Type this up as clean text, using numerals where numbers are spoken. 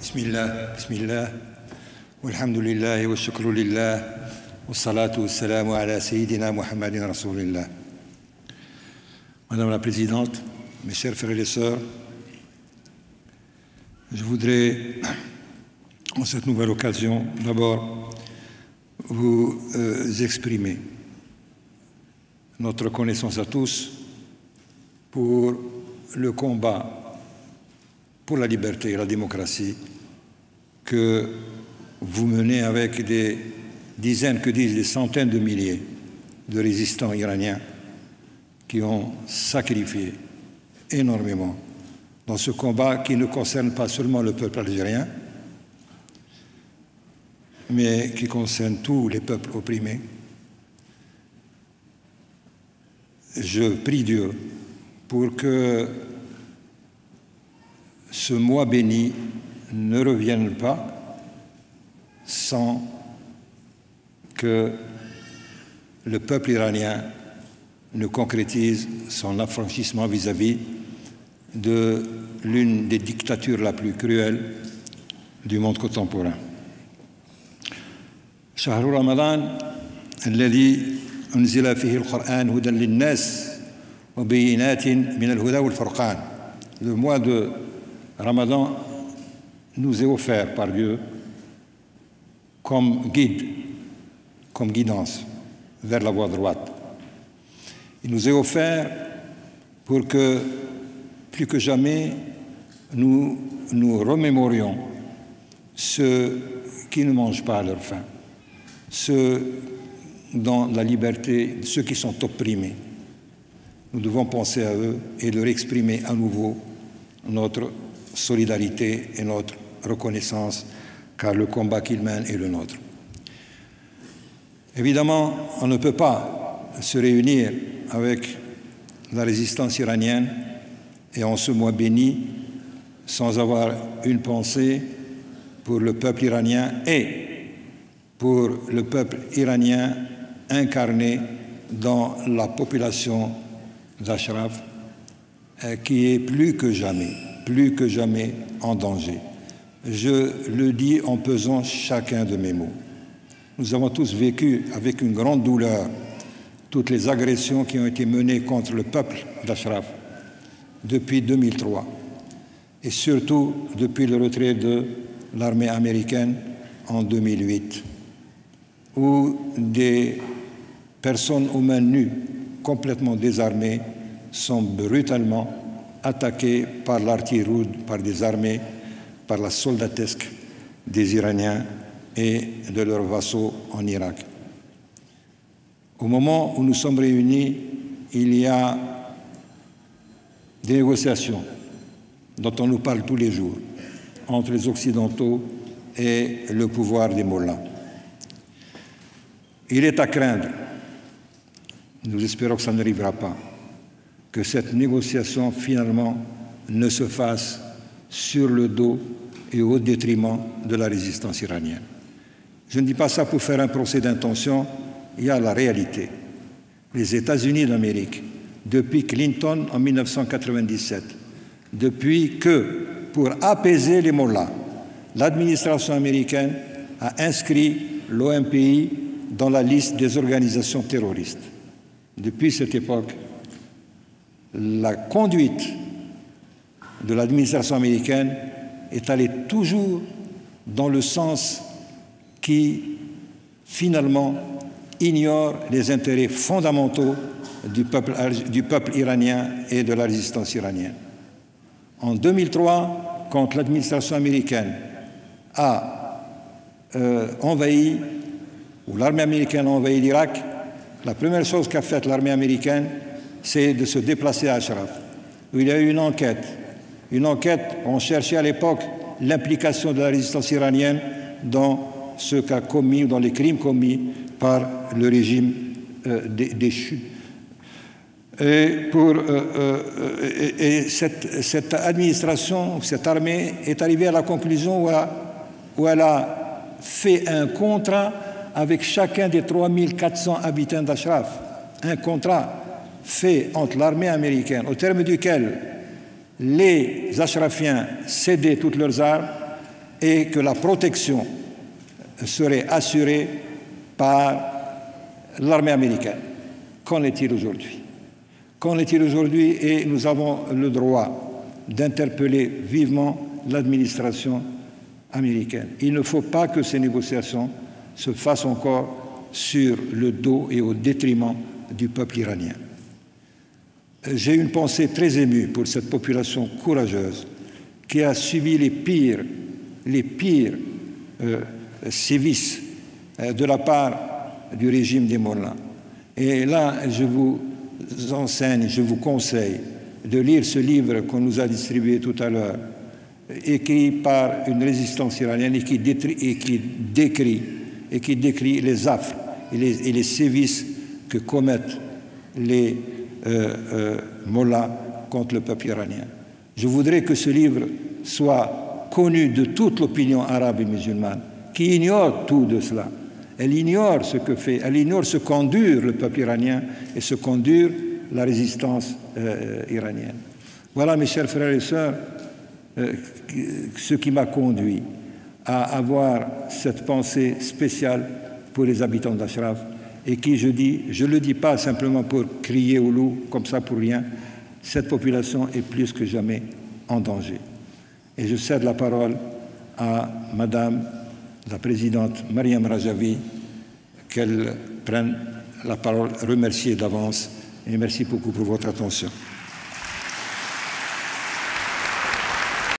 بسم الله والحمد لله والشكر لله والصلاة والسلام على سيدنا محمد رسول الله. Madame la Présidente, mes chers frères et sœurs, je voudrais, en cette nouvelle occasion, d'abord vous exprimer notre reconnaissance à tous pour le combat pour la liberté et la démocratie que vous menez avec des dizaines, que disent des centaines de milliers de résistants iraniens qui ont sacrifié énormément dans ce combat qui ne concerne pas seulement le peuple algérien, mais qui concerne tous les peuples opprimés. Je prie Dieu pour que ce mois béni ne revienne pas sans que le peuple iranien ne concrétise son affranchissement vis-à-vis de l'une des dictatures la plus cruelle du monde contemporain. شهر رمضان الذي أنزل فيه القرآن هدى للناس وبينات من الهدى والفرقان. Le mois de Ramadan nous est offert par Dieu comme guide, comme guidance vers la voie droite. Il nous est offert pour que, plus que jamais, nous nous remémorions ceux qui ne mangent pas à leur faim, ceux dans la liberté, ceux qui sont opprimés. Nous devons penser à eux et leur exprimer à nouveau notre solidarité et notre reconnaissance, car le combat qu'ils mènent est le nôtre. Évidemment, on ne peut pas se réunir avec la résistance iranienne et en ce mois béni sans avoir une pensée pour le peuple iranien et pour le peuple iranien incarné dans la population d'Ashraf, qui est plus que jamais en danger. Je le dis en pesant chacun de mes mots. Nous avons tous vécu avec une grande douleur toutes les agressions qui ont été menées contre le peuple d'Ashraf depuis 2003 et surtout depuis le retrait de l'armée américaine en 2008, où des personnes aux mains nues, complètement désarmées, sont brutalement attaquées par l'artillerie lourde, par des armées, par la soldatesque des Iraniens et de leurs vassaux en Irak. Au moment où nous sommes réunis, il y a des négociations dont on nous parle tous les jours entre les Occidentaux et le pouvoir des mollahs. Il est à craindre, nous espérons que ça n'arrivera pas, que cette négociation finalement ne se fasse sur le dos et au détriment de la résistance iranienne. Je ne dis pas ça pour faire un procès d'intention, il y a la réalité. Les États-Unis d'Amérique, depuis Clinton en 1997, depuis que, pour apaiser les mollahs, l'administration américaine a inscrit l'OMPI dans la liste des organisations terroristes. Depuis cette époque, la conduite de l'administration américaine est allée toujours dans le sens qui, finalement, ignore les intérêts fondamentaux du peuple iranien et de la résistance iranienne. En 2003, quand l'administration américaine a envahi, ou l'armée américaine a envahi l'Irak, la première chose qu'a faite l'armée américaine, c'est de se déplacer à Ashraf, où il y a eu une enquête. Une enquête, on cherchait à l'époque l'implication de la résistance iranienne dans ce qu'a commis, dans les crimes commis par le régime déchu. Et cette administration, cette armée est arrivée à la conclusion où elle a fait un contrat avec chacun des 3400 habitants d'Ashraf. Un contrat fait entre l'armée américaine, au terme duquel les Ashrafiens cédaient toutes leurs armes et que la protection serait assurée par l'armée américaine. Qu'en est-il aujourd'hui? Qu'en est-il aujourd'hui? Et nous avons le droit d'interpeller vivement l'administration américaine. Il ne faut pas que ces négociations se fassent encore sur le dos et au détriment du peuple iranien. J'ai une pensée très émue pour cette population courageuse qui a subi les pires sévices de la part du régime des Mollahs. Et là, je vous enseigne, je vous conseille de lire ce livre qu'on nous a distribué tout à l'heure, écrit par une résistance iranienne et qui décrit les affres et les sévices que commettent les Mollahs contre le peuple iranien. Je voudrais que ce livre soit connu de toute l'opinion arabe et musulmane, qui ignore tout de cela. Elle ignore ce que fait, elle ignore ce qu'endure le peuple iranien et ce qu'endure la résistance iranienne. Voilà, mes chers frères et sœurs, ce qui m'a conduit à avoir cette pensée spéciale pour les habitants d'Ashraf et qui, je ne le dis pas simplement pour crier au loup, comme ça pour rien, cette population est plus que jamais en danger. Et je cède la parole à Madame la présidente Mariam Rajavi, qu'elle prenne la parole, remercier d'avance et merci beaucoup pour votre attention.